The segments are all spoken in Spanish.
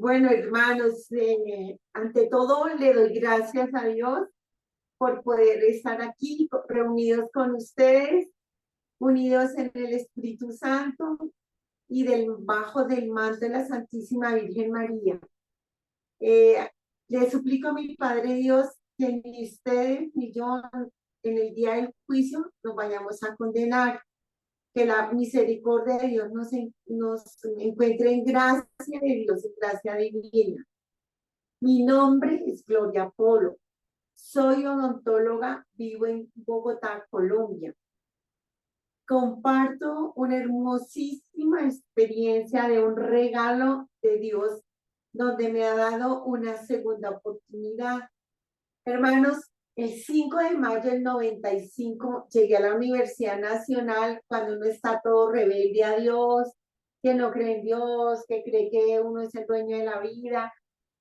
Bueno, hermanos, ante todo le doy gracias a Dios por poder estar aquí reunidos con ustedes, unidos en el Espíritu Santo y bajo del manto de la Santísima Virgen María. Eh, Le suplico a mi Padre Dios que ni ustedes ni yo en el día del juicio nos vayamos a condenar, que la misericordia de Dios nos encuentre en gracia de Dios, en gracia divina. Mi nombre es Gloria Polo. Soy odontóloga, vivo en Bogotá, Colombia. Comparto una hermosísima experiencia de un regalo de Dios donde me ha dado una segunda oportunidad. Hermanos, el 5 de mayo del 95 llegué a la Universidad Nacional cuando uno está todo rebelde a Dios, que no cree en Dios, que cree que uno es el dueño de la vida,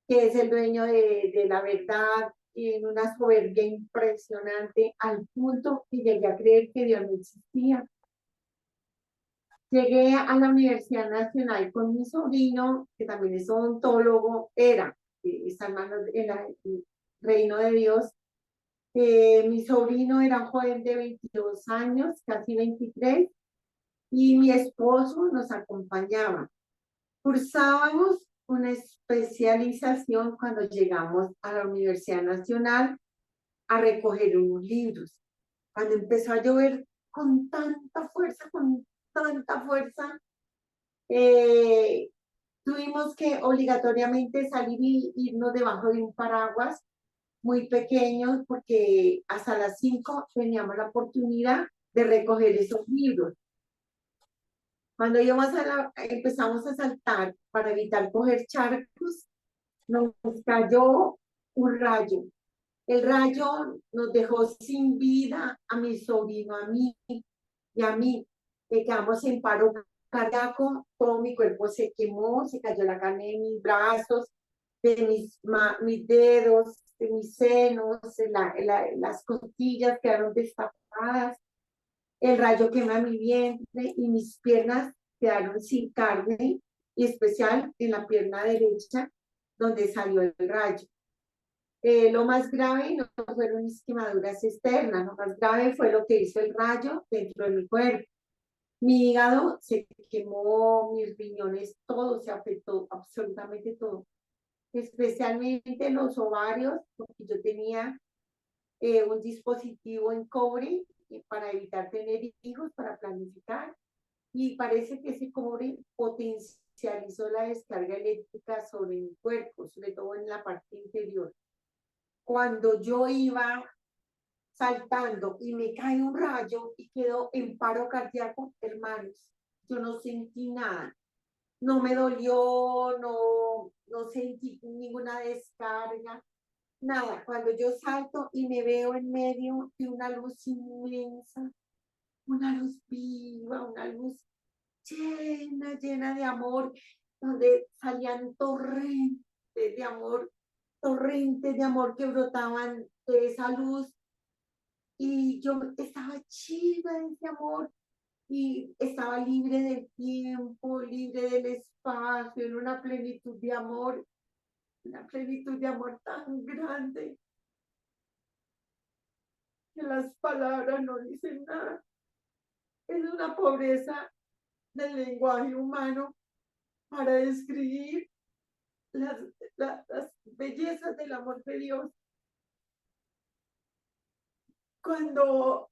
que es el dueño de la verdad, y en una soberbia impresionante, al punto que llegué a creer que Dios no existía. Llegué a la Universidad Nacional con mi sobrino, que también es odontólogo, está en manos del reino de Dios. Mi sobrino era un joven de 22 años, casi 23, y mi esposo nos acompañaba. Cursábamos una especialización cuando llegamos a la Universidad Nacional a recoger unos libros. Cuando empezó a llover con tanta fuerza, eh, tuvimos que obligatoriamente salir y irnos debajo de un paraguas muy pequeño porque hasta las 5 teníamos la oportunidad de recoger esos libros. Cuando empezamos a saltar para evitar coger charcos, nos cayó un rayo. El rayo nos dejó sin vida a mi sobrino, a mí y a mí. Quedamos en paro cardíaco, todo mi cuerpo se quemó, se cayó la carne de mis brazos, de mis dedos, de mis senos, las costillas quedaron destapadas, el rayo quema mi vientre y mis piernas quedaron sin carne, y especial en la pierna derecha, donde salió el rayo. Lo más grave no fueron mis quemaduras externas, lo más grave fue lo que hizo el rayo dentro de mi cuerpo. Mi hígado se quemó, mis riñones, todo se afectó, absolutamente todo. Especialmente los ovarios, porque yo tenía un dispositivo en cobre para evitar tener hijos, para planificar, y parece que ese cobre potencializó la descarga eléctrica sobre mi cuerpo, sobre todo en la parte interior. Cuando yo iba saltando y me cae un rayo y quedo en paro cardíaco, hermanos, yo no sentí nada, no me dolió, no sentí ninguna descarga, nada. Cuando yo salto y me veo en medio de una luz inmensa, una luz viva, una luz llena de amor, donde salían torrentes de amor que brotaban de esa luz, y yo estaba llena de ese amor y estaba libre del tiempo, libre del espacio, en una plenitud de amor tan grande que las palabras no dicen nada. Es una pobreza del lenguaje humano para describir las, las bellezas del amor de Dios. Cuando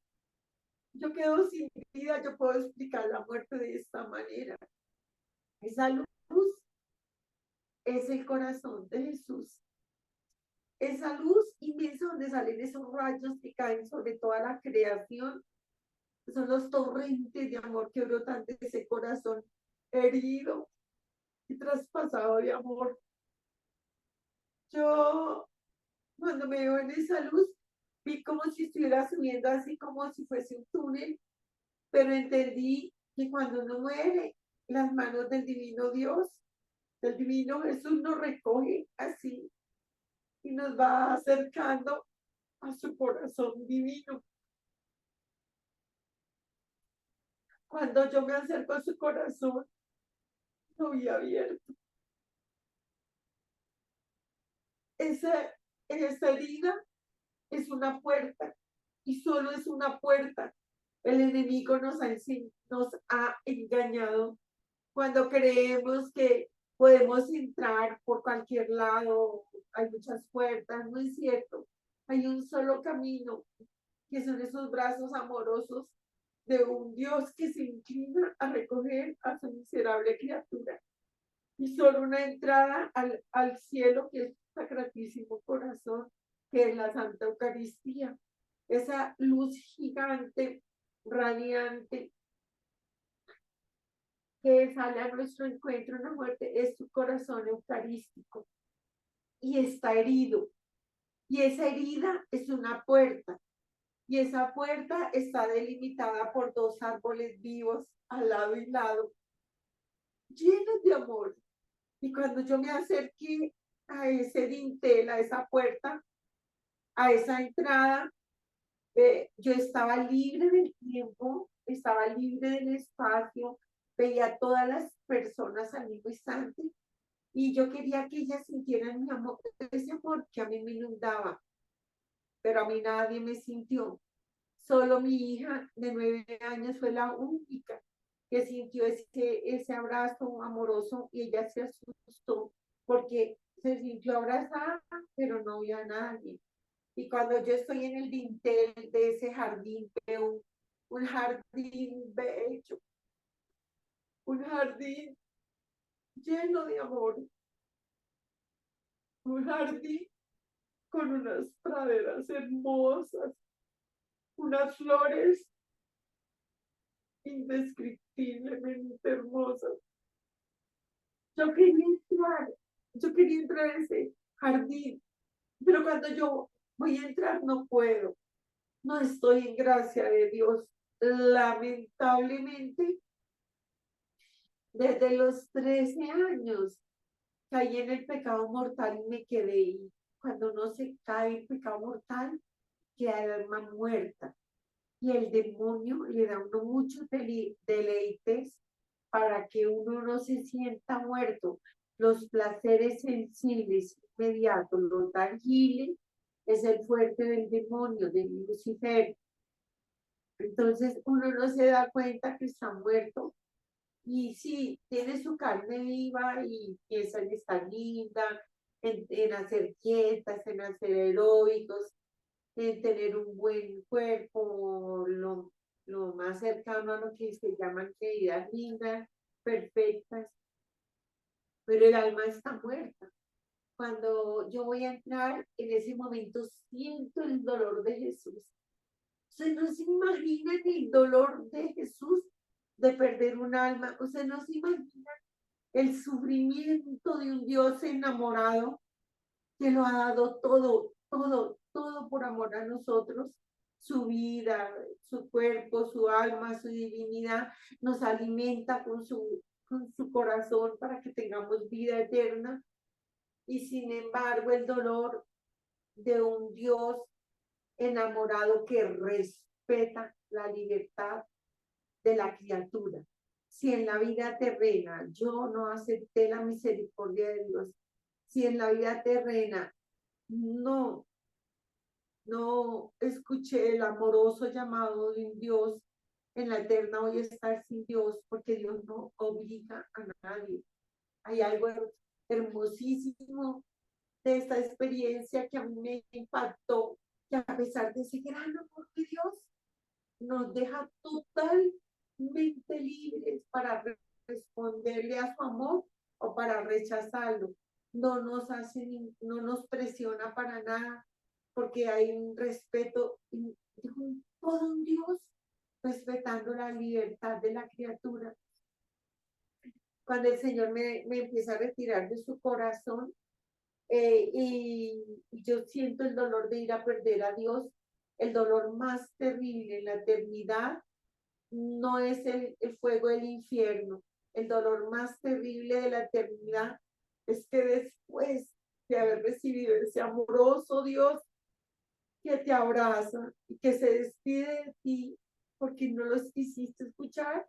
yo quedo sin vida, yo puedo explicar la muerte de esta manera. Esa luz es el corazón de Jesús. Esa luz inmensa donde salen esos rayos que caen sobre toda la creación, son los torrentes de amor que brotan de ese corazón herido y traspasado de amor. Yo, cuando me veo en esa luz, vi como si estuviera subiendo así como si fuese un túnel, pero entendí que cuando uno muere, las manos del divino Dios, del divino Jesús, nos recoge así y nos va acercando a su corazón divino. Cuando yo me acerco a su corazón, lo vi abierto. esa, esa herida es una puerta y solo es una puerta. El enemigo nos ha engañado cuando creemos que podemos entrar por cualquier lado, hay muchas puertas, no es cierto. Hay un solo camino, que son esos brazos amorosos de un Dios que se inclina a recoger a su miserable criatura. Y solo una entrada al cielo, que es el Sacratísimo Corazón, que es la Santa Eucaristía. Esa luz gigante, radiante, que sale a nuestro encuentro en la muerte, es su corazón eucarístico. Y está herido. Y esa herida es una puerta. Y esa puerta está delimitada por dos árboles vivos al lado y lado, llenos de amor. Y cuando yo me acerqué a ese dintel, a esa puerta, a esa entrada, yo estaba libre del tiempo, estaba libre del espacio, veía a todas las personas al mismo instante y yo quería que ellas sintieran mi amor, ese amor que a mí me inundaba, pero a mí nadie me sintió. Solo mi hija de 9 años fue la única que sintió ese abrazo amoroso y ella se asustó porque se sintió abrazada, pero no vio a nadie. Y cuando yo estoy en el dintel de ese jardín, veo un jardín bello, un jardín lleno de amor, un jardín con unas praderas hermosas, unas flores indescriptiblemente hermosas. Yo quería entrar, yo quería entrar a ese jardín, pero cuando yo voy a entrar no puedo, no estoy en gracia de Dios. Lamentablemente, desde los 13 años caí en el pecado mortal y me quedé ahí. Cuando no se cae el pecado mortal, queda el alma muerta. Y el demonio le da a uno muchos deleites para que uno no se sienta muerto. Los placeres sensibles inmediatos, los tangibles, es el fuerte del demonio, de Lucifer. Entonces uno no se da cuenta que está muerto y sí, tiene su carne viva y piensa en estar linda, en hacer dietas, en hacer aeróbicos, en tener un buen cuerpo, lo más cercano a lo que se llaman medidas lindas, perfectas, pero el alma está muerta. Cuando yo voy a entrar, en ese momento siento el dolor de Jesús. Usted no se imagina el dolor de Jesús de perder un alma. Usted no se imagina el sufrimiento de un Dios enamorado que lo ha dado todo, todo, todo por amor a nosotros, su vida, su cuerpo, su alma, su divinidad, nos alimenta con su corazón para que tengamos vida eterna. Y sin embargo, el dolor de un Dios enamorado que respeta la libertad de la criatura. Si en la vida terrena yo no acepté la misericordia de Dios, si en la vida terrena no escuché el amoroso llamado de un Dios, en la eterna voy a estar sin Dios, porque Dios no obliga a nadie. Hay algo hermosísimo de esta experiencia que a mí me impactó, que a pesar de ese gran amor de Dios, nos deja totalmente libres para responderle a su amor o para rechazarlo. No nos presiona para nada, porque hay un respeto de todo un Dios respetando la libertad de la criatura. Cuando el Señor me empieza a retirar de su corazón, y yo siento el dolor de ir a perder a Dios, el dolor más terrible en la eternidad no es el fuego del infierno. El dolor más terrible de la eternidad es que después de haber recibido ese amoroso Dios que te abraza y que se despide de ti porque no los quisiste escuchar,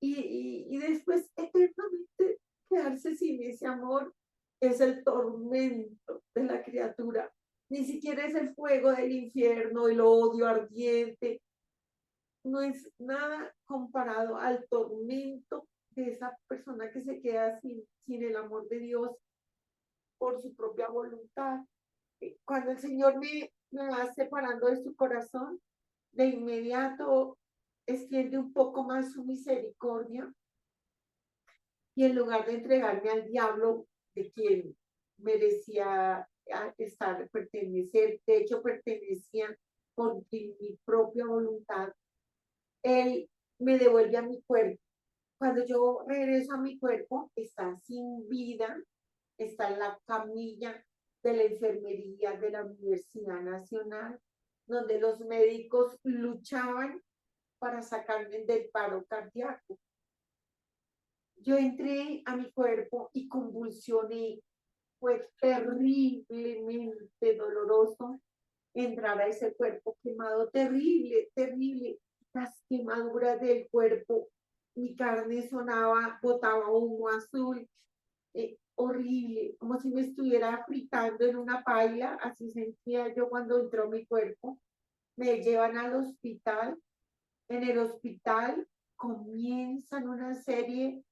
y después eternamente quedarse sin ese amor, es el tormento de la criatura, ni siquiera es el fuego del infierno, el odio ardiente, no es nada comparado al tormento de esa persona que se queda sin el amor de Dios por su propia voluntad. Cuando el Señor me va separando de su corazón, de inmediato extiende un poco más su misericordia y en lugar de entregarme al diablo, de quien merecía pertenecer, de hecho pertenecía por mi propia voluntad, Él me devuelve a mi cuerpo. Cuando yo regreso a mi cuerpo, está sin vida, está en la camilla de la enfermería de la Universidad Nacional, donde los médicos luchaban para sacarme del paro cardíaco. Yo entré a mi cuerpo y convulsioné. Fue terriblemente doloroso entrar a ese cuerpo quemado, terrible, terrible. Las quemaduras del cuerpo, mi carne sonaba, botaba humo azul, horrible, como si me estuviera fritando en una paila, así sentía yo cuando entró mi cuerpo. Me llevan al hospital, en el hospital comienzan una serie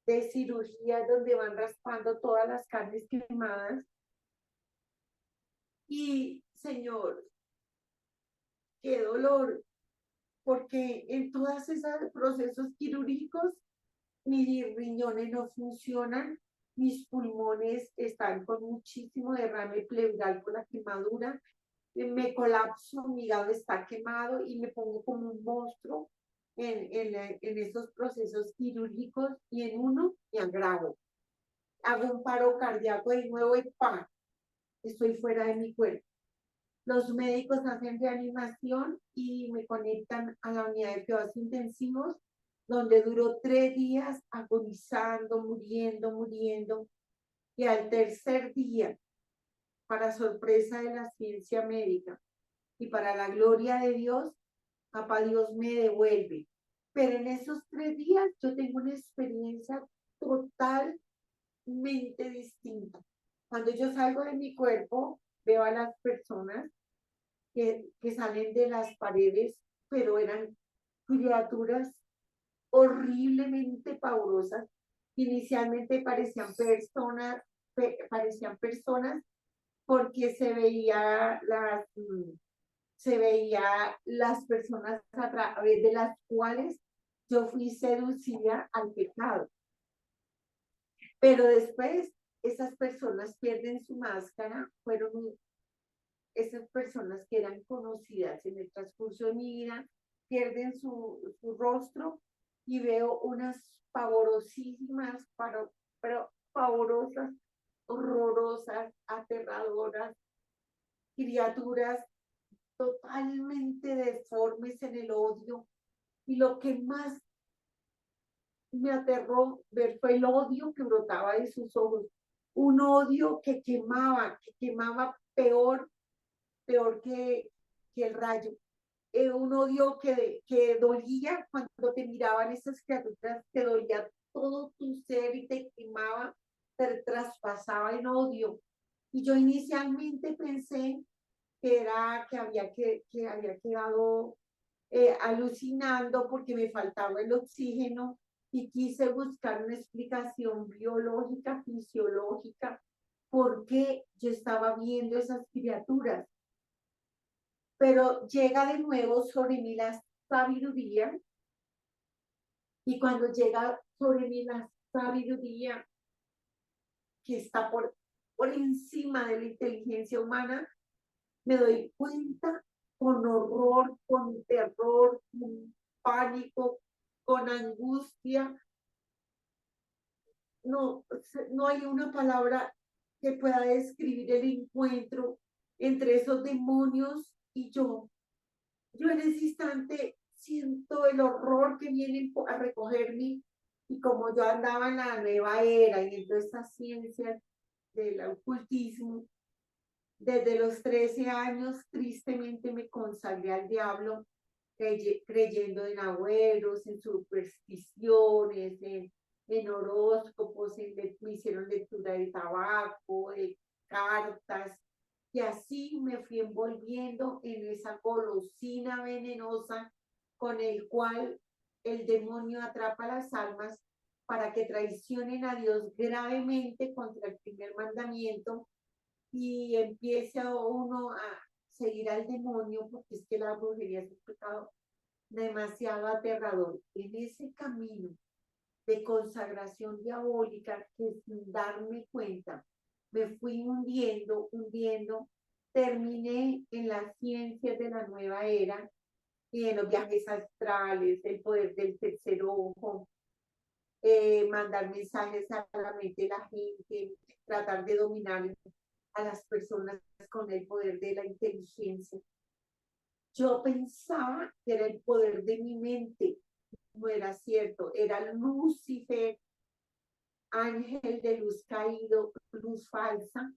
de cirugías donde van raspando todas las carnes quemadas. Y, Señor, qué dolor, porque en todos esos procesos quirúrgicos mis riñones no funcionan, mis pulmones están con muchísimo derrame pleural por la quemadura, me colapso, mi hígado está quemado y me pongo como un monstruo en esos procesos quirúrgicos y en uno me agravo. Hago un paro cardíaco de nuevo y ¡pam! Estoy fuera de mi cuerpo. Los médicos hacen reanimación y me conectan a la unidad de cuidados intensivos, donde duró 3 días agonizando, muriendo. Y al tercer día, para sorpresa de la ciencia médica y para la gloria de Dios, papá Dios me devuelve. Pero en esos 3 días yo tengo una experiencia totalmente distinta. Cuando yo salgo de mi cuerpo, veo a las personas que salen de las paredes, pero eran criaturas horriblemente pavorosas. Inicialmente parecían personas porque se veía las personas a través de las cuales yo fui seducida al pecado. Pero después esas personas pierden su máscara, fueron esas personas que eran conocidas en el transcurso de mi vida, pierden su rostro y veo unas pavorosísimas, pero pavorosas, horrorosas, aterradoras, criaturas totalmente deformes en el odio. Y lo que más me aterró ver fue el odio que brotaba de sus ojos. Un odio que quemaba peor que el rayo. Un odio que dolía cuando te miraban esas criaturas, te dolía todo tu ser y te quemaba, te traspasaba en odio. Y yo inicialmente pensé que había quedado alucinando porque me faltaba el oxígeno y quise buscar una explicación biológica, fisiológica, por qué yo estaba viendo esas criaturas. Pero llega de nuevo sobre mí la sabiduría y cuando llega sobre mí la sabiduría que está por encima de la inteligencia humana, me doy cuenta con horror, con terror, con pánico, con angustia. No, no hay una palabra que pueda describir el encuentro entre esos demonios y yo. Yo en ese instante siento el horror que viene a recogerme y como yo andaba en la nueva era y en todas estas ciencias del ocultismo, desde los 13 años tristemente me consagré al diablo creyendo en agüeros, en supersticiones, en horóscopos, me hicieron lectura de tabaco, de cartas, y así me fui envolviendo en esa golosina venenosa con el cual el demonio atrapa las almas para que traicionen a Dios gravemente contra el primer mandamiento y empiece a uno a seguir al demonio, porque es que la brujería es un pecado demasiado aterrador. En ese camino de consagración diabólica que sin darme cuenta me fui hundiendo, hundiendo, terminé en las ciencias de la nueva era y en los viajes astrales, el poder del tercer ojo, mandar mensajes a la mente de la gente, tratar de dominar a las personas con el poder de la inteligencia. Yo pensaba que era el poder de mi mente, no era cierto, era Lucifer, ángel de luz caído, luz falsa,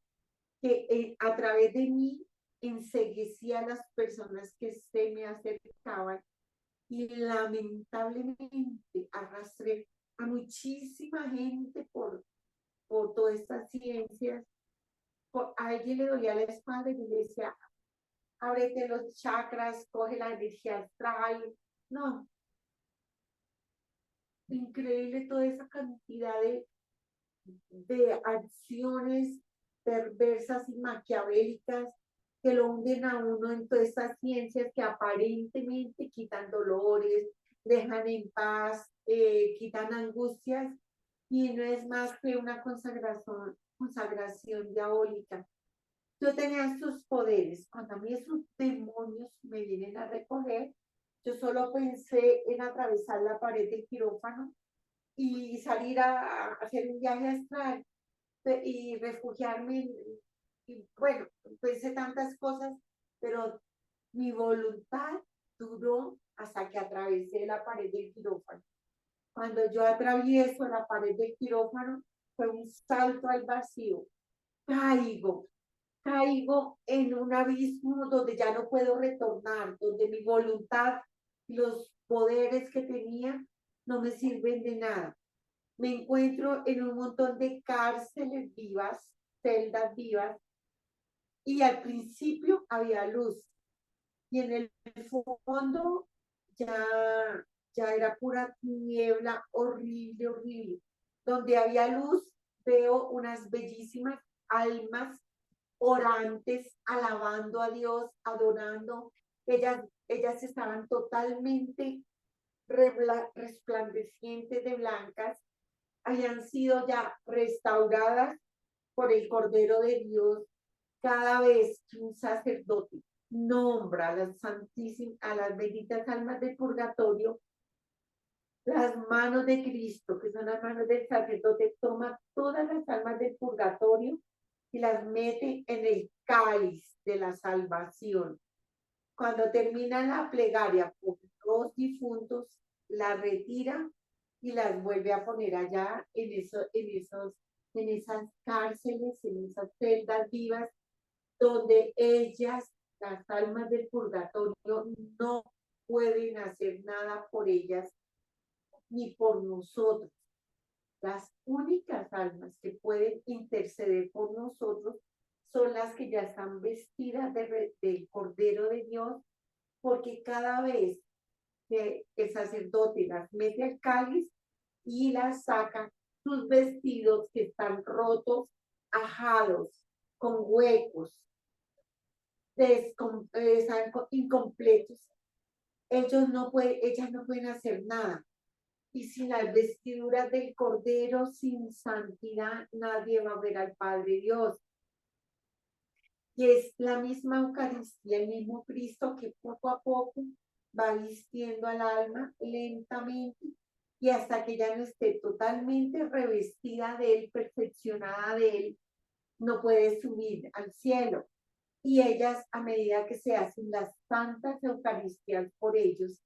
que a través de mí enseguecía a las personas que se me acercaban y lamentablemente arrastré a muchísima gente por todas estas ciencias. A alguien le dolía la espalda y yo le decía, ábrete los chakras, coge la energía astral. No, increíble toda esa cantidad de acciones perversas y maquiavélicas que lo hunden a uno en todas estas ciencias que aparentemente quitan dolores, dejan en paz, quitan angustias, y no es más que una consagración diabólica. Yo tenía sus poderes. Cuando a mí esos demonios me vienen a recoger, yo solo pensé en atravesar la pared del quirófano y salir a hacer un viaje astral y refugiarme y bueno, pensé tantas cosas, pero mi voluntad duró hasta que atravesé la pared del quirófano. Cuando yo atravieso la pared del quirófano, fue un salto al vacío. Caigo, caigo en un abismo donde ya no puedo retornar, donde mi voluntad, los poderes que tenía, no me sirven de nada. Me encuentro en un montón de cárceles vivas, celdas vivas, y al principio había luz, y en el fondo ya, ya era pura niebla horrible, horrible. Donde había luz, veo unas bellísimas almas orantes, alabando a Dios, adorando. Ellas estaban totalmente resplandecientes de blancas, habían sido ya restauradas por el Cordero de Dios. Cada vez que un sacerdote nombra a las santísimas, a las benditas almas del purgatorio, las manos de Cristo, que son las manos del sacerdote, toma todas las almas del purgatorio y las mete en el cáliz de la salvación. Cuando termina la plegaria por los difuntos, la retira y las vuelve a poner allá en esas cárceles, en esas celdas vivas, donde ellas, las almas del purgatorio, no pueden hacer nada por ellas ni por nosotros. Las únicas almas que pueden interceder por nosotros son las que ya están vestidas del Cordero de Dios, porque cada vez que el sacerdote las mete al cáliz y las saca, sus vestidos que están rotos, ajados, con huecos, están incompletos, ellas no pueden hacer nada. Y sin las vestiduras del Cordero, sin santidad, nadie va a ver al Padre Dios. Y es la misma Eucaristía, el mismo Cristo que poco a poco va vistiendo al alma lentamente y hasta que ya no esté totalmente revestida de Él, perfeccionada de Él, no puede subir al cielo. Y ellas, a medida que se hacen las santas Eucaristías por ellos,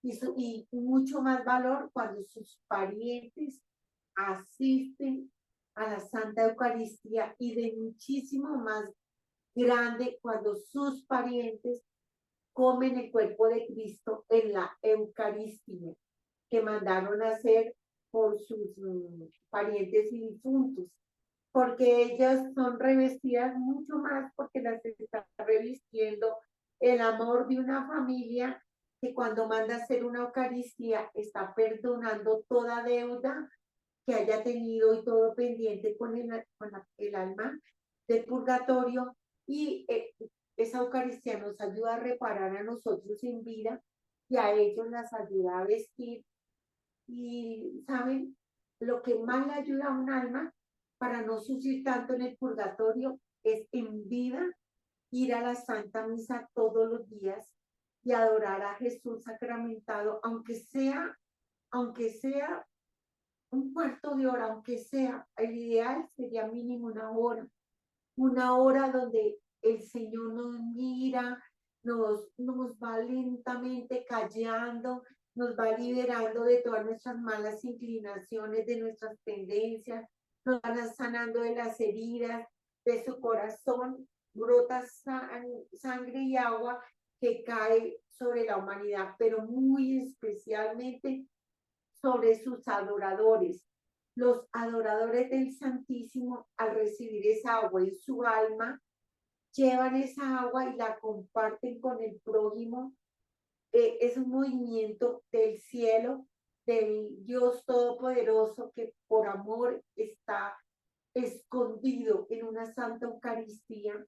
y mucho más valor cuando sus parientes asisten a la Santa Eucaristía, y de muchísimo más grande cuando sus parientes comen el cuerpo de Cristo en la Eucaristía, que mandaron a hacer por sus parientes y difuntos, porque ellas son revestidas mucho más porque las está revistiendo el amor de una familia que cuando manda a hacer una Eucaristía está perdonando toda deuda que haya tenido y todo pendiente con el alma del purgatorio y esa Eucaristía nos ayuda a reparar a nosotros en vida y a ellos las ayuda a vestir y, ¿saben? Lo que más le ayuda a un alma para no sufrir tanto en el purgatorio es en vida ir a la Santa Misa todos los días y adorar a Jesús sacramentado, aunque sea un cuarto de hora, aunque sea, el ideal sería mínimo una hora donde el Señor nos mira, nos va lentamente callando, nos va liberando de todas nuestras malas inclinaciones, de nuestras tendencias, nos va sanando de las heridas, de su corazón, brota sangre y agua que cae sobre la humanidad, pero muy especialmente sobre sus adoradores. Los adoradores del Santísimo, al recibir esa agua en su alma, llevan esa agua y la comparten con el prójimo. Es un movimiento del cielo, del Dios Todopoderoso que por amor está escondido en una santa Eucaristía,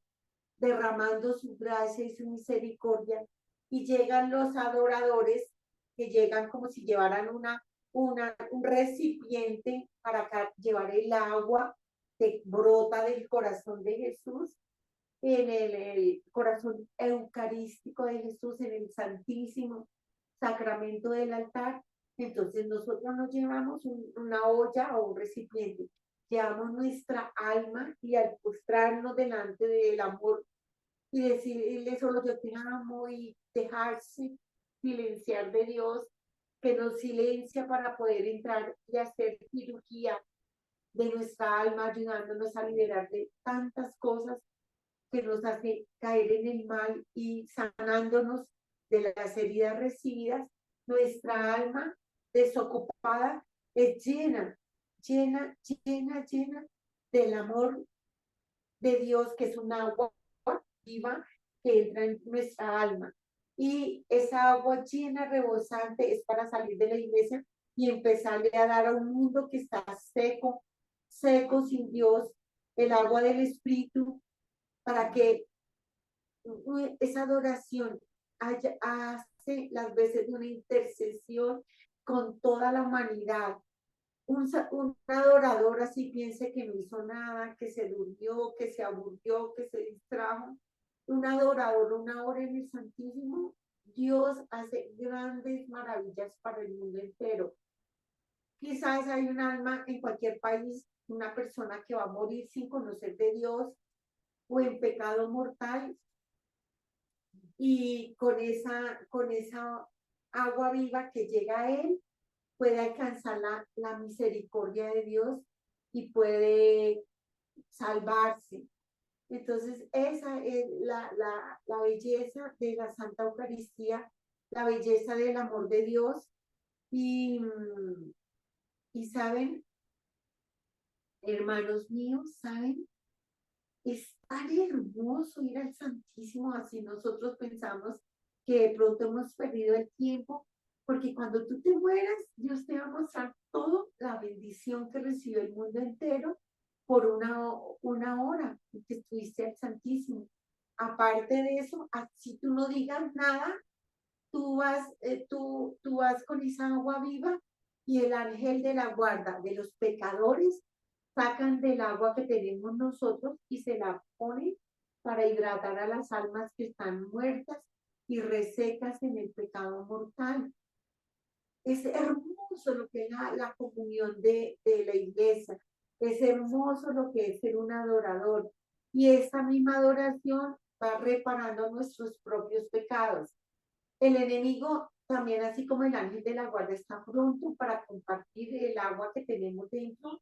derramando su gracia y su misericordia. Y llegan los adoradores que llegan como si llevaran un recipiente para llevar el agua que brota del corazón de Jesús, en el corazón eucarístico de Jesús, en el santísimo sacramento del altar. Entonces nosotros nos llevamos una olla o un recipiente, llevamos nuestra alma y al postrarnos delante del amor y decirle solo yo te amo y dejarse silenciar de Dios, que nos silencia para poder entrar y hacer cirugía de nuestra alma, ayudándonos a liberar de tantas cosas que nos hace caer en el mal y sanándonos de las heridas recibidas. Nuestra alma desocupada es llena, llena, llena, llena del amor de Dios, que es un agua viva que entra en nuestra alma. Y esa agua llena, rebosante, es para salir de la iglesia y empezarle a dar a un mundo que está seco, seco, sin Dios, el agua del Espíritu, para que esa adoración hace las veces de una intercesión con toda la humanidad. Un adorador así piense que no hizo nada, que se durmió, que se aburrió, que se distrajo. Un adorador, una hora en el Santísimo, Dios hace grandes maravillas para el mundo entero. Quizás hay un alma en cualquier país, una persona que va a morir sin conocer de Dios o en pecado mortal, y con esa agua viva que llega a él, puede alcanzar la misericordia de Dios y puede salvarse. Entonces, esa es la belleza de la Santa Eucaristía, la belleza del amor de Dios. Y, y saben, hermanos míos, saben, es tan hermoso ir al Santísimo, así nosotros pensamos que de pronto hemos perdido el tiempo, porque cuando tú te mueras, Dios te va a mostrar toda la bendición que recibió el mundo entero por una hora que estuviste al Santísimo. Aparte de eso, así tú no digas nada, tú vas con esa agua viva y el ángel de la guarda de los pecadores sacan del agua que tenemos nosotros y se la ponen para hidratar a las almas que están muertas y resecas en el pecado mortal. Es hermoso lo que es la comunión de la iglesia, es hermoso lo que es ser un adorador, y esta misma adoración va reparando nuestros propios pecados. El enemigo también, así como el ángel de la guarda, está pronto para compartir el agua que tenemos dentro,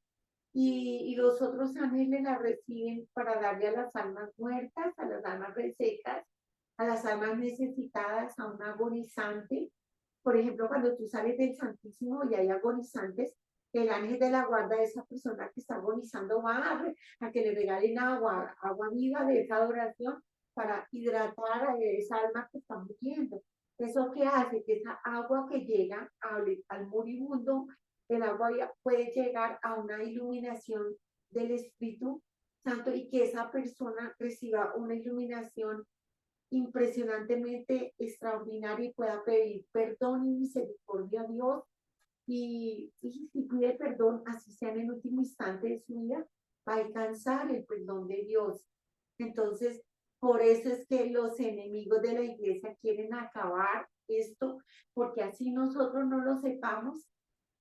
y los otros ángeles la reciben para darle a las almas muertas, a las almas resecas, a las almas necesitadas, a un agonizante. Por ejemplo, cuando tú sales del Santísimo y hay agonizantes, el ángel de la guarda de esa persona que está agonizando va a que le regalen agua, agua viva de esa adoración para hidratar a esa alma que está muriendo. ¿Eso qué hace? Que esa agua que llega al moribundo, el agua puede llegar a una iluminación del Espíritu Santo y que esa persona reciba una iluminación impresionantemente extraordinaria y pueda pedir perdón y misericordia a Dios y si pide perdón, así sea en el último instante de su vida, va a alcanzar el perdón de Dios. Entonces, por eso es que los enemigos de la iglesia quieren acabar esto, porque así nosotros no lo sepamos,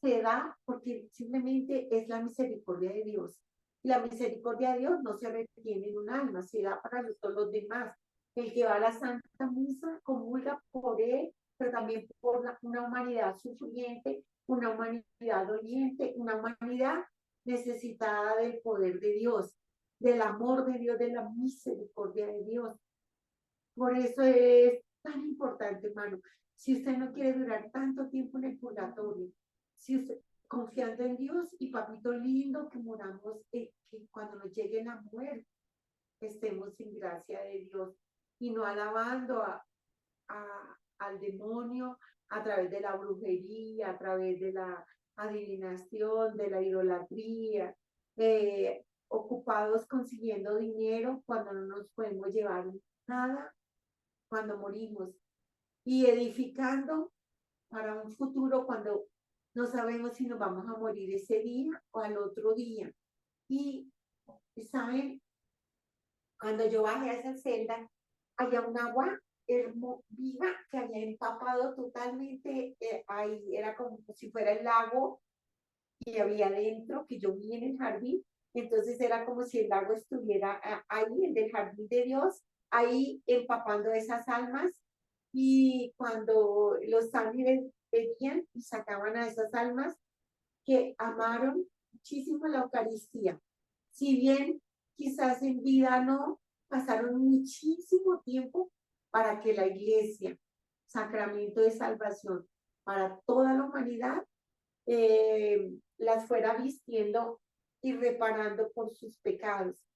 se da porque simplemente es la misericordia de Dios. Y la misericordia de Dios no se retiene en un alma, se da para todos los demás. El que va a la Santa Misa comulga por él, pero también por una humanidad sufriente, una humanidad doliente, una humanidad necesitada del poder de Dios, del amor de Dios, de la misericordia de Dios. Por eso es tan importante, hermano. Si usted no quiere durar tanto tiempo en el purgatorio, si usted, confiando en Dios y papito lindo, que moramos, que cuando nos llegue la muerte, estemos sin gracia de Dios y no alabando al demonio a través de la brujería, a través de la adivinación, de la idolatría, ocupados consiguiendo dinero cuando no nos podemos llevar nada cuando morimos y edificando para un futuro cuando no sabemos si nos vamos a morir ese día o al otro día. Y, ¿saben? Cuando yo bajé a esa celda, había un agua viva que había empapado totalmente, ahí era como si fuera el lago que había dentro, que yo vi en el jardín, entonces era como si el lago estuviera ahí, en el jardín de Dios, ahí empapando esas almas, y cuando los ángeles venían y sacaban a esas almas que amaron muchísimo la Eucaristía. Si bien quizás en vida no, pasaron muchísimo tiempo para que la iglesia, sacramento de salvación para toda la humanidad, las fuera vistiendo y reparando por sus pecados.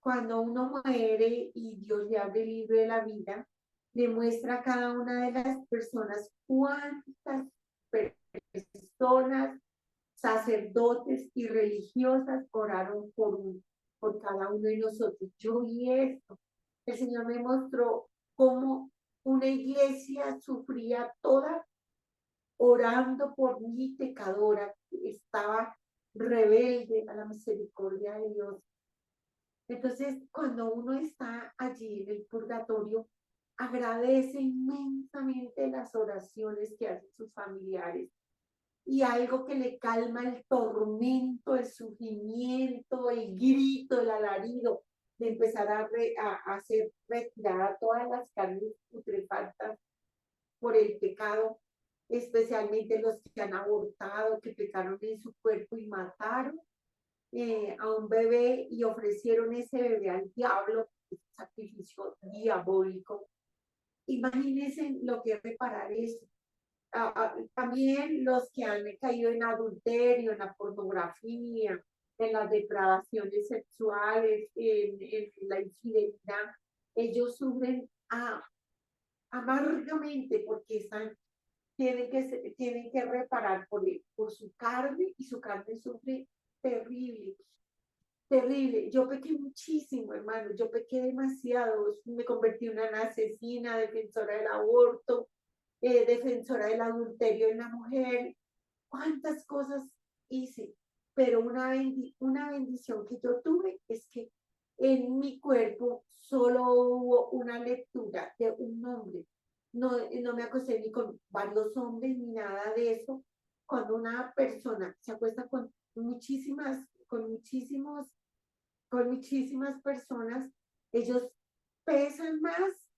Cuando uno muere y Dios le abre el libro de la vida, le muestra a cada una de las personas cuántas personas, sacerdotes y religiosas oraron por cada uno de nosotros. Yo vi esto. El Señor me mostró cómo una iglesia sufría toda orando por mi pecadora, que estaba rebelde a la misericordia de Dios. Entonces, cuando uno está allí en el purgatorio, agradece inmensamente las oraciones que hacen sus familiares y algo que le calma el tormento, el sufrimiento, el grito, el alarido de empezar a hacer retirar todas las carnes putrefactas por el pecado, especialmente los que han abortado, que pecaron en su cuerpo y mataron a un bebé y ofrecieron ese bebé al diablo, sacrificio diabólico. Imagínense lo que es reparar eso. También los que han caído en adulterio, en la pornografía, en las depravaciones sexuales, en la infidelidad, ellos sufren amargamente porque tienen que reparar por su carne y su carne sufre terrible, terrible. Yo pequé muchísimo, hermano, yo pequé demasiado, me convertí en una asesina, defensora del aborto, defensora del adulterio en la mujer, cuántas cosas hice, pero una bendición que yo tuve es que en mi cuerpo solo hubo una lectura de un nombre. No me acosté ni con varios hombres ni nada de eso. Cuando una persona se acuesta con muchísimas personas, ellos pesan más,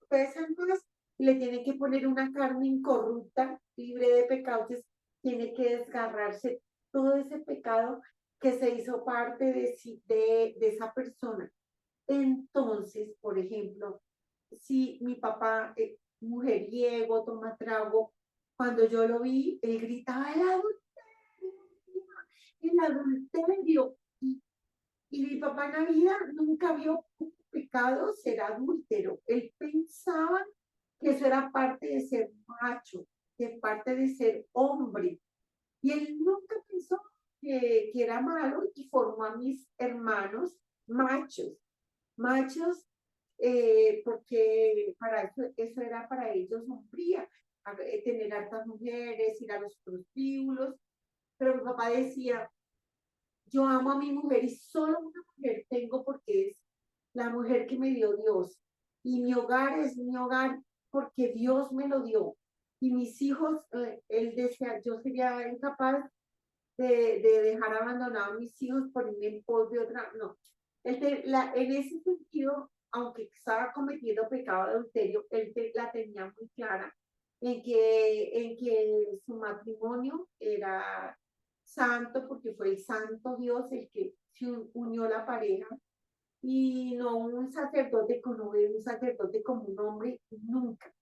pesan más, y le tienen que poner una carne incorrupta, libre de pecados, tiene que desgarrarse todo ese pecado que se hizo parte de esa persona. Entonces, por ejemplo, si mi papá, mujeriego, toma trago, cuando yo lo vi, él gritaba el adulterio, el adulterio. Y mi papá en la vida nunca vio un pecado ser adúltero. Él pensaba que eso era parte de ser macho, de parte de ser hombre. Y él nunca pensó que era malo y formó a mis hermanos machos, machos, porque para eso era para ellos hombría, tener hartas mujeres, ir a los prostíbulos. Pero mi papá decía, yo amo a mi mujer y solo una mujer tengo porque es la mujer que me dio Dios. Y mi hogar es mi hogar porque Dios me lo dio. Y mis hijos, él decía, yo sería incapaz de dejar abandonados a mis hijos por irme en pos de otra. No. En ese sentido, aunque estaba cometiendo pecado de adulterio, la tenía muy clara en que su matrimonio era santo, porque fue el santo Dios el que se unió la pareja, y no un sacerdote un sacerdote como un hombre, nunca.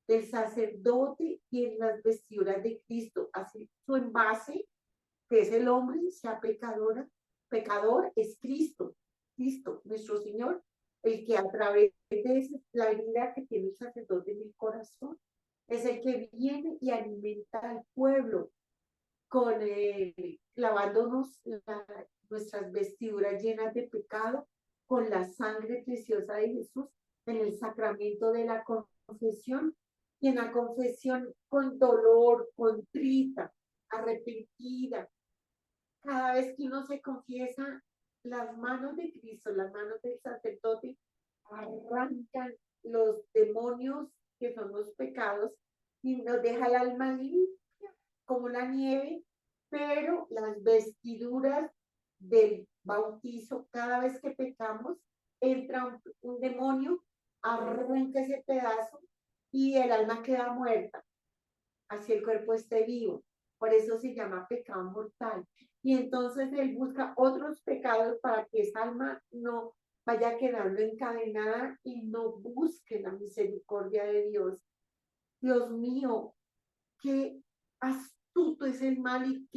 El sacerdote y en las vestiduras de Cristo, así su envase, que es el hombre, sea pecador es Cristo, Cristo, nuestro Señor, el que a través de la vida que tiene el sacerdote en el corazón, es el que viene y alimenta al pueblo con lavándonos nuestras vestiduras llenas de pecado con la sangre preciosa de Jesús en el sacramento de la confesión, y en la confesión con dolor, contrita, arrepentida. Cada vez que uno se confiesa, las manos de Cristo, las manos del sacerdote, arrancan los demonios que son los pecados y nos deja el alma limpia como la nieve, pero las vestiduras del bautizo, cada vez que pecamos, entra un demonio, arranca ese pedazo y el alma queda muerta, así el cuerpo esté vivo. Por eso se llama pecado mortal. Y entonces él busca otros pecados para que esa alma no vaya quedando encadenada y no busque la misericordia de Dios. Dios mío, qué astuto es el mal y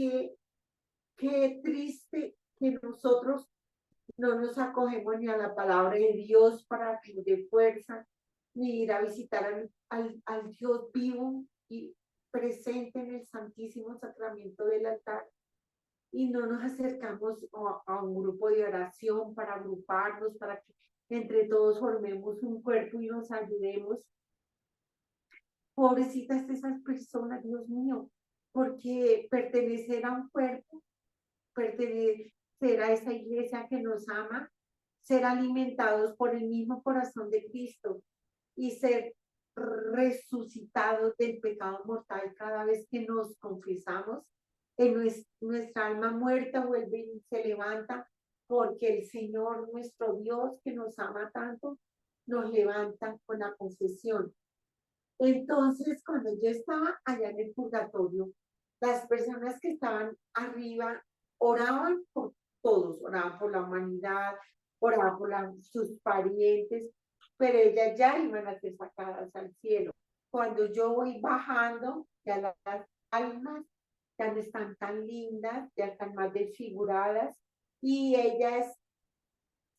qué triste que nosotros no nos acogemos ni a la palabra de Dios para que nos dé fuerza, ni ir a visitar al Dios vivo y presente en el Santísimo Sacramento del altar. Y no nos acercamos a un grupo de oración para agruparnos, para que entre todos formemos un cuerpo y nos ayudemos. Pobrecitas de esas personas, Dios mío, porque pertenecer a un cuerpo, pertenecer a esa iglesia que nos ama, ser alimentados por el mismo corazón de Cristo y ser resucitados del pecado mortal cada vez que nos confesamos, en nuestra alma muerta vuelve y se levanta, porque el Señor, nuestro Dios, que nos ama tanto, nos levanta con la confesión. Entonces, cuando yo estaba allá en el purgatorio, las personas que estaban arriba oraban por todos, oraban por la humanidad, oraban por sus parientes, pero ellas ya iban a ser sacadas al cielo. Cuando yo voy bajando, ya las almas ya no están tan lindas, ya están más desfiguradas, y ellas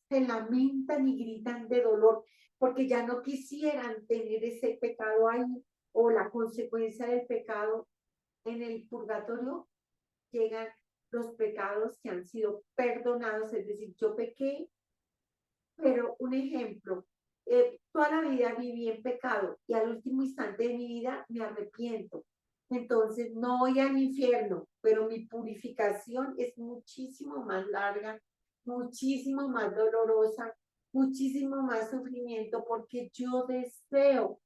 se lamentan y gritan de dolor porque ya no quisieran tener ese pecado ahí, o la consecuencia del pecado. En el purgatorio llegan los pecados que han sido perdonados, es decir, yo pequé, pero un ejemplo, toda la vida viví en pecado y al último instante de mi vida me arrepiento. Entonces no voy al infierno, pero mi purificación es muchísimo más larga, muchísimo más dolorosa, muchísimo más sufrimiento, porque yo deseo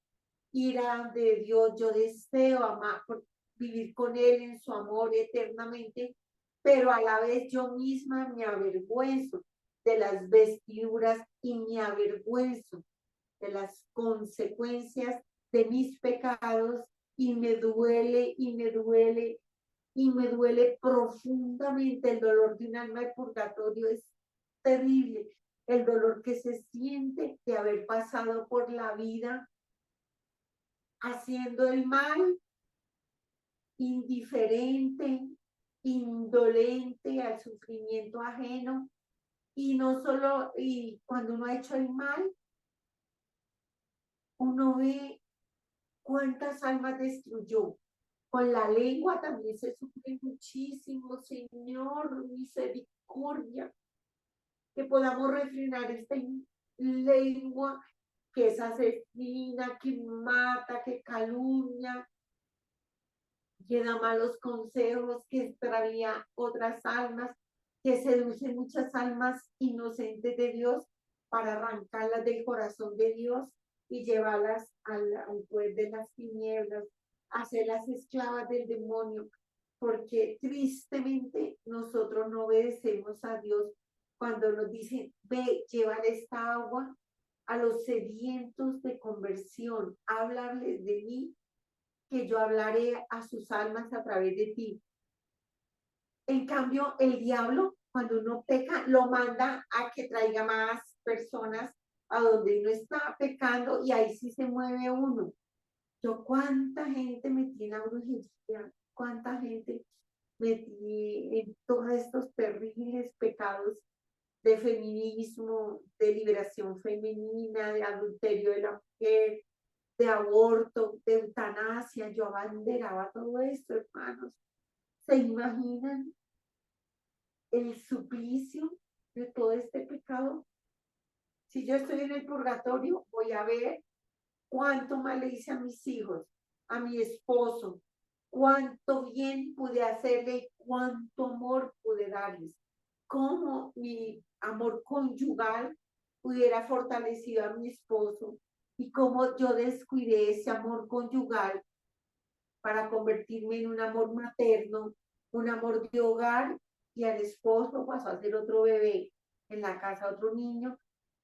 ir a donde Dios, yo deseo amar, vivir con Él en su amor eternamente, pero a la vez yo misma me avergüenzo de las vestiduras y me avergüenzo de las consecuencias de mis pecados, y me duele y me duele y me duele profundamente. El dolor de un alma de purgatorio es terrible, el dolor que se siente de haber pasado por la vida haciendo el mal, indiferente, indolente al sufrimiento ajeno, y no solo, y cuando uno ha hecho el mal, uno ve cuántas almas destruyó. Con la lengua también se sufre muchísimo, Señor, misericordia, que podamos refrenar esta lengua que es asesina, que mata, que calumnia, que da malos consejos, que extravía otras almas, que seduce muchas almas inocentes de Dios para arrancarlas del corazón de Dios y llevarlas al poder de las tinieblas, hacerlas esclavas del demonio, porque tristemente nosotros no obedecemos a Dios cuando nos dicen, ve, llevar esta agua a los sedientos de conversión, háblales de mí, que yo hablaré a sus almas a través de ti. En cambio, el diablo, cuando uno peca, lo manda a que traiga más personas a donde uno está pecando y ahí sí se mueve uno. Yo, cuánta gente metí en la brujería, cuánta gente metí en todos estos terribles pecados de feminismo, de liberación femenina, de adulterio de la mujer, de aborto, de eutanasia. Yo abanderaba todo esto, hermanos. ¿Se imaginan el suplicio de todo este pecado? Si yo estoy en el purgatorio, voy a ver cuánto mal le hice a mis hijos, a mi esposo, cuánto bien pude hacerle, cuánto amor pude darles, cómo mi amor conyugal hubiera fortalecido a mi esposo y cómo yo descuidé ese amor conyugal para convertirme en un amor materno, un amor de hogar, y al esposo pasó a ser otro bebé, en la casa otro niño,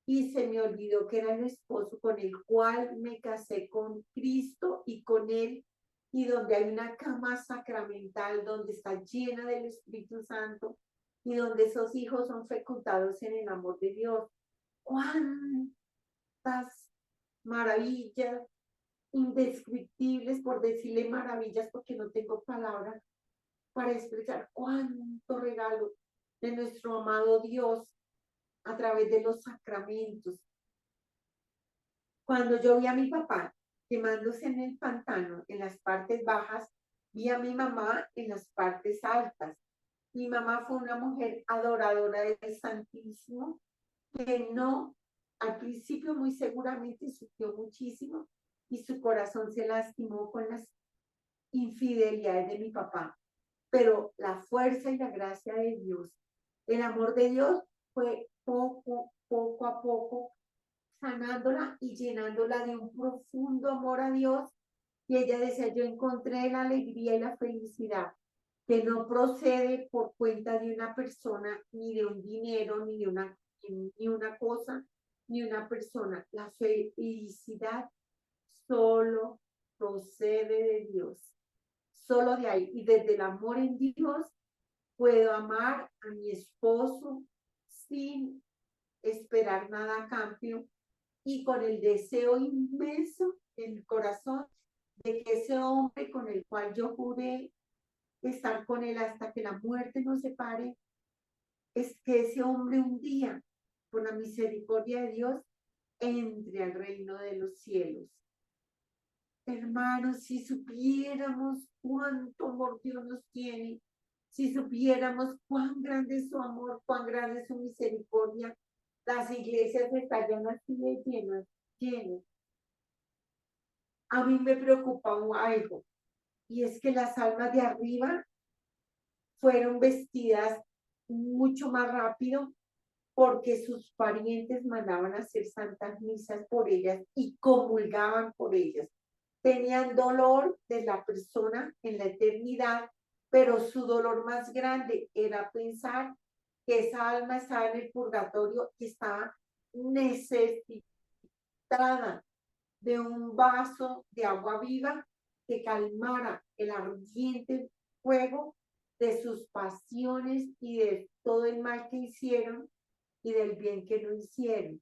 y se me olvidó que era el esposo con el cual me casé con Cristo y con él, y donde hay una cama sacramental, donde está llena del Espíritu Santo, y donde esos hijos son fecundados en el amor de Dios. ¡Cuántas maravillas! Indescriptibles, por decirle maravillas, porque no tengo palabras para expresar cuánto regalo de nuestro amado Dios a través de los sacramentos. Cuando yo vi a mi papá quemándose en el pantano, en las partes bajas, vi a mi mamá en las partes altas. Mi mamá fue una mujer adoradora del Santísimo, que no, al principio muy seguramente sufrió muchísimo y su corazón se lastimó con las infidelidades de mi papá, pero la fuerza y la gracia de Dios, el amor de Dios fue poco a poco, sanándola y llenándola de un profundo amor a Dios. Y ella decía, yo encontré la alegría y la felicidad que no procede por cuenta de una persona, ni de un dinero, ni una cosa, ni una persona. La felicidad solo procede de Dios, solo de ahí. Y desde el amor en Dios puedo amar a mi esposo sin esperar nada a cambio y con el deseo inmenso en el corazón de que ese hombre con el cual yo juré estar con él hasta que la muerte nos separe, es que ese hombre un día, por la misericordia de Dios, entre al reino de los cielos. Hermanos, si supiéramos cuánto amor Dios nos tiene, si supiéramos cuán grande es su amor, cuán grande es su misericordia, las iglesias estarían así de llenas, llenas. A mí me preocupa algo, y es que las almas de arriba fueron vestidas mucho más rápido porque sus parientes mandaban a hacer santas misas por ellas y comulgaban por ellas. Tenían dolor de la persona en la eternidad, pero su dolor más grande era pensar que esa alma estaba en el purgatorio y estaba necesitada de un vaso de agua viva que calmara el ardiente fuego de sus pasiones y de todo el mal que hicieron y del bien que no hicieron.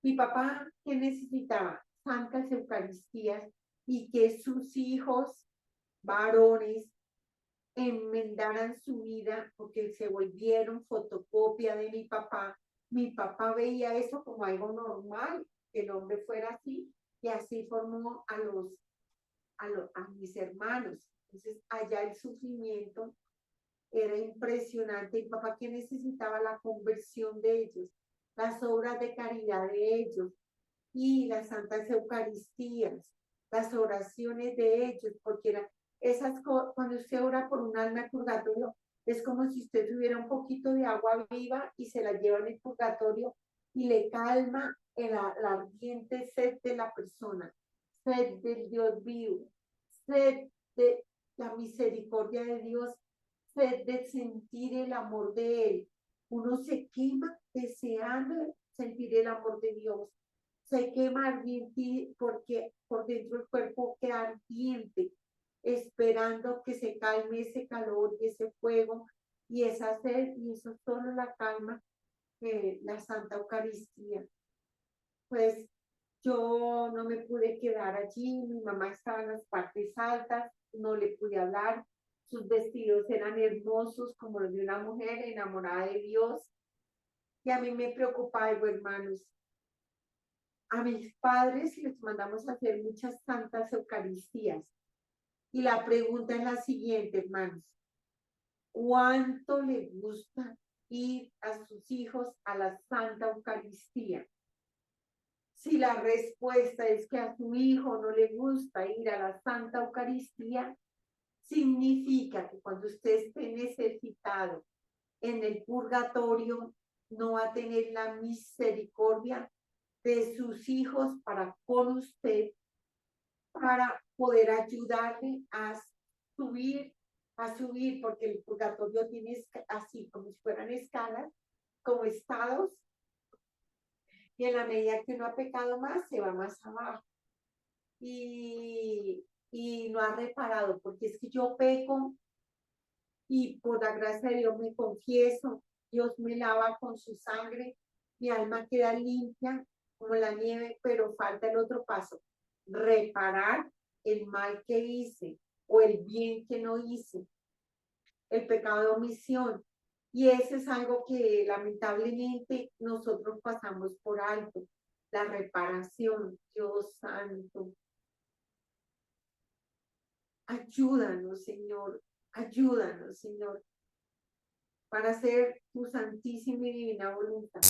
Mi papá, ¿qué necesitaba? Santas Eucaristías, y que sus hijos varones enmendaran su vida porque se volvieron fotocopia de mi papá. Mi papá veía eso como algo normal, que el hombre fuera así, y así formó a mis hermanos. Entonces, allá el sufrimiento era impresionante. Mi papá que necesitaba la conversión de ellos, las obras de caridad de ellos y las santas eucaristías, las oraciones de ellos, porque era esas cuando usted ora por un alma de purgatorio, es como si usted tuviera un poquito de agua viva y se la lleva en el purgatorio y le calma la ardiente sed de la persona, sed del Dios vivo, sed de la misericordia de Dios, sed de sentir el amor de Él. Uno se quema deseando sentir el amor de Dios. Se quema ardiente porque por dentro el cuerpo queda ardiente, esperando que se calme ese calor y ese fuego y esa sed, y eso solo la calma la Santa Eucaristía. Pues yo no me pude quedar allí, mi mamá estaba en las partes altas, no le pude hablar, sus vestidos eran hermosos como los de una mujer enamorada de Dios, y a mí me preocupa algo, hermanos. A mis padres les mandamos a hacer muchas santas Eucaristías, y la pregunta es la siguiente, hermanos: ¿cuánto les gusta ir a sus hijos a la Santa Eucaristía? Si la respuesta es que a su hijo no le gusta ir a la Santa Eucaristía, significa que cuando usted esté necesitado en el purgatorio, no va a tener la misericordia de sus hijos para con usted, para poder ayudarle a subir, porque el purgatorio tiene así, como si fueran escalas, como estados, y en la medida que uno ha pecado más, se va más abajo. Y no ha reparado, porque es que yo peco y por la gracia de Dios me confieso, Dios me lava con su sangre, mi alma queda limpia como la nieve, pero falta el otro paso: reparar el mal que hice o el bien que no hice, el pecado de omisión. Y eso es algo que lamentablemente nosotros pasamos por alto, la reparación. Dios santo, ayúdanos, Señor, para hacer tu santísima y divina voluntad.